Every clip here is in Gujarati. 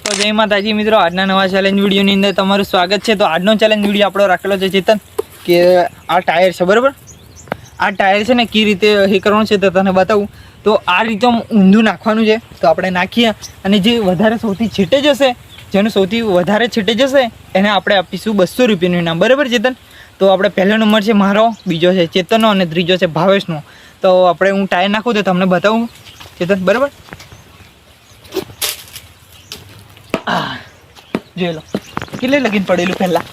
તો જય માતાજી મિત્રો, આજના નવા ચેલેન્જ વિડીયોની અંદર તમારું સ્વાગત છે। તો આજનો ચેલેન્જ વિડીયો આપણો રાખેલો છે ચેતન કે આ ટાયર છે બરાબર, આ ટાયર છે ને કઈ રીતે એ કરવાનું છે તો તને બતાવું। તો આ રીતે ઊંધું નાખવાનું છે, તો આપણે નાખીએ અને જે વધારે સૌથી છેટે જશે, જેનું સૌથી વધારે છેટે જશે એને આપણે આપીશું 200 રૂપિયાનું ઇનામ, બરાબર ચેતન। તો આપણે પહેલો નંબર છે મારો, બીજો છે ચેતનનો અને ત્રીજો છે ભાવેશનો। તો આપણે હું ટાયર નાખું તો તમને બતાવું ચેતન, બરાબર। જોઈ લો કેટલે લગીન પડેલું પહેલા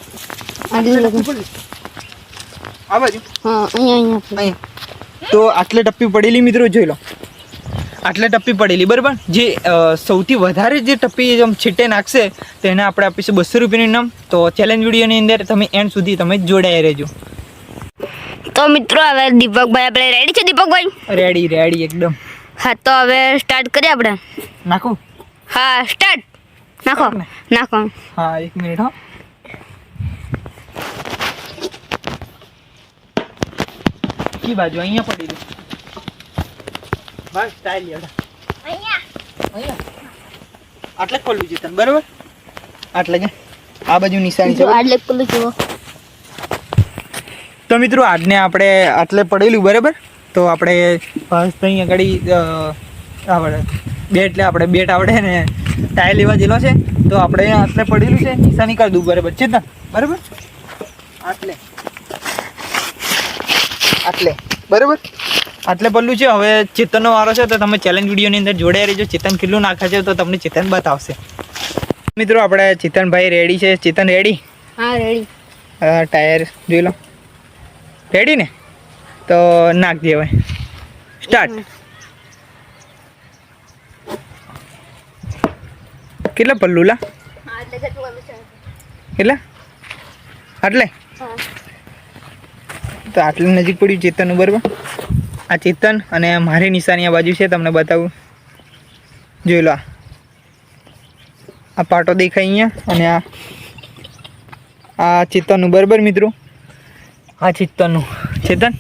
આ બાજુ, હા અહીંયા તો આટલે ટપ્પી પડેલી મિત્રો, જોઈ લો આટલે ટપ્પી પડેલી બરાબર। જે સૌથી વધારે જે ટપ્પી આમ છેટે નાખશે તેને આપણે આપીશું 200 રૂપિયાનું ઇનામ। તો ચેલેન્જ વિડીયોની અંદર તમે એન્ડ સુધી તમે જોડાઈ રહેજો। તો મિત્રો હવે દીપકભાઈ આપણે રેડી છે? દીપકભાઈ રેડી એકદમ। હા તો હવે સ્ટાર્ટ કરીએ આપણે। નાખું? હા સ્ટાર્ટ, નાખો નાખો। હા 1 મિનિટ હો। કી બાજુ? અહીંયા પડેલું બસ સ્ટાઇલ યાર, અહીંયા આટલે ખોલવું છે તને બરાબર, આટલે કે આ બાજુ નિશાની છે આટલે ખોલું જુઓ। તો મિત્રો આજને આપણે આટલે પડેલું બરાબર, તો આપણે બસ અહીંયા આગળ આવડે બેટ, એટલે આપણે બેટ આવડે ને ટાયર લેવા જેલો છે, તો આપણે આટલે પડેલું છે નિશાની કરી દઉં બરાબર છે ને, બરાબર આટલે બરાબર આટલે પડલું છે। હવે ચેતનનો વારો છે, તો તમે ચેલેન્જ વિડીયોની અંદર જોડાઈ રહેજો। ચેતન કેટલું નાખે છે તો તમને ચેતન બતાવશે। મિત્રો આપણે ચેતનભાઈ રેડી છે। ચેતન રેડી? હા રેડી। ટાયર જોઈ લો, રેડી ને? તો નાખ દે હવે, સ્ટાર્ટ। કેટલા પલ્લું લા? કેટલા? આટલે? તો આટલે નજીક પડ્યું ચેતનનું બરાબર। આ ચેતન અને મારી નિશાની આ બાજુ છે, તમને બતાવું જોઈ લો। આ પાટો દેખાય અહીંયા, અને આ ચેતનનું બરાબર મિત્રો, આ ચેતનનું। ચેતન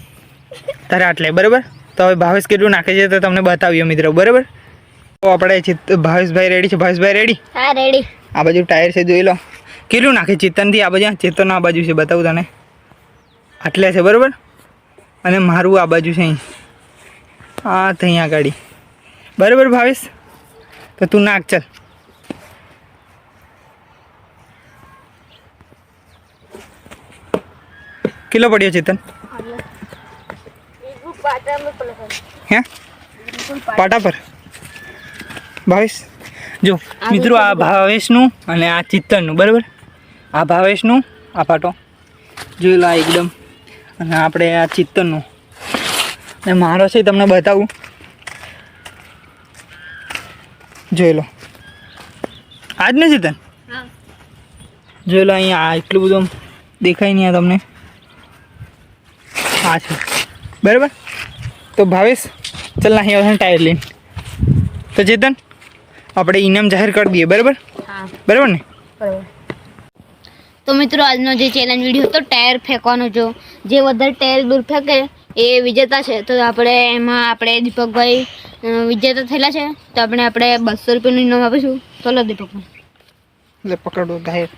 તારે આટલે બરાબર। તો હવે ભાવેશ કેટલું નાખે છે તો તમને બતાવીએ મિત્રો, બરાબર। તો આપણે ભાવેશભાઈ રેડી છે? ભાવેશભાઈ રેડી? હા રેડી। આ બાજુ ટાયર છે જોઈ લો, કેટલું નાખે ચેતનથી આ બાજુ? ચેતન આ બાજુ છે, બતાવું તને, આટલે છે બરાબર, અને મારું આ બાજુ છે અહીં, હા ત્યાં ગાડી બરાબર ભાવેશ। તો તું નાખ ચાલ। કેટલો પડ્યો ચેતન? હે પાટા પર ભાવેશ? જો મિત્રો આ ભાવેશનું અને આ ચેતનનું બરાબર, આ ભાવેશનું આ પાટો જોઈ લો એકદમ, અને આપણે આ ચેતનનું અને મારો છે તમને બતાવું જોઈ લો, આજ ને ચેતન? જોઈ લો અહીંયા આ એટલું બધું દેખાય નહીં આ તમને, આ છે બરાબર। તો ભાવેશ ચાલ ના અહીંયા ટાયર લઈને, તો ચેતન આપણે ઇનામ જાહેર કરી દઈએ બરાબર, બરાબર ને? બરાબર। તો મિત્રો આજનો જે ચેલેન્જ વિડીયો હતો ટાયર ફેંકવાનો, જો જે વધારે ટાયર દૂર ફેંકે એ વિજેતા છે। તો આપણે દીપકભાઈ વિજેતા થયેલા છે, તો આપણે 200 રૂપિયાનું ઇનામ આપીશું। ચલો દીપકભાઈ એટલે પકડો ટાયર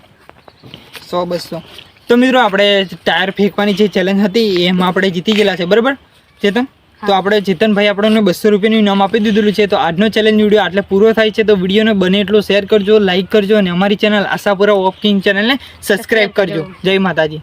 100-200। તો મિત્રો આપણે ટાયર ફેંકવાની જે ચેલેન્જ હતી એમાં આપણે જીતી ગયેલા છે બરાબર ચેતન। તો આપણે ચેતનભાઈ આપણને 200 રૂપિયાનું ઇનામ આપી દીધેલું છે। તો આજનો ચેલેન્જ વિડીયો આટલે પૂરો થાય છે। તો વિડીયોને બને એટલો શેર કરજો, લાઇક કરજો, અને અમારી ચેનલ આશાપુરા ઓફ કિંગ ચેનલને સબસ્ક્રાઈબ કરજો। જય માતાજી।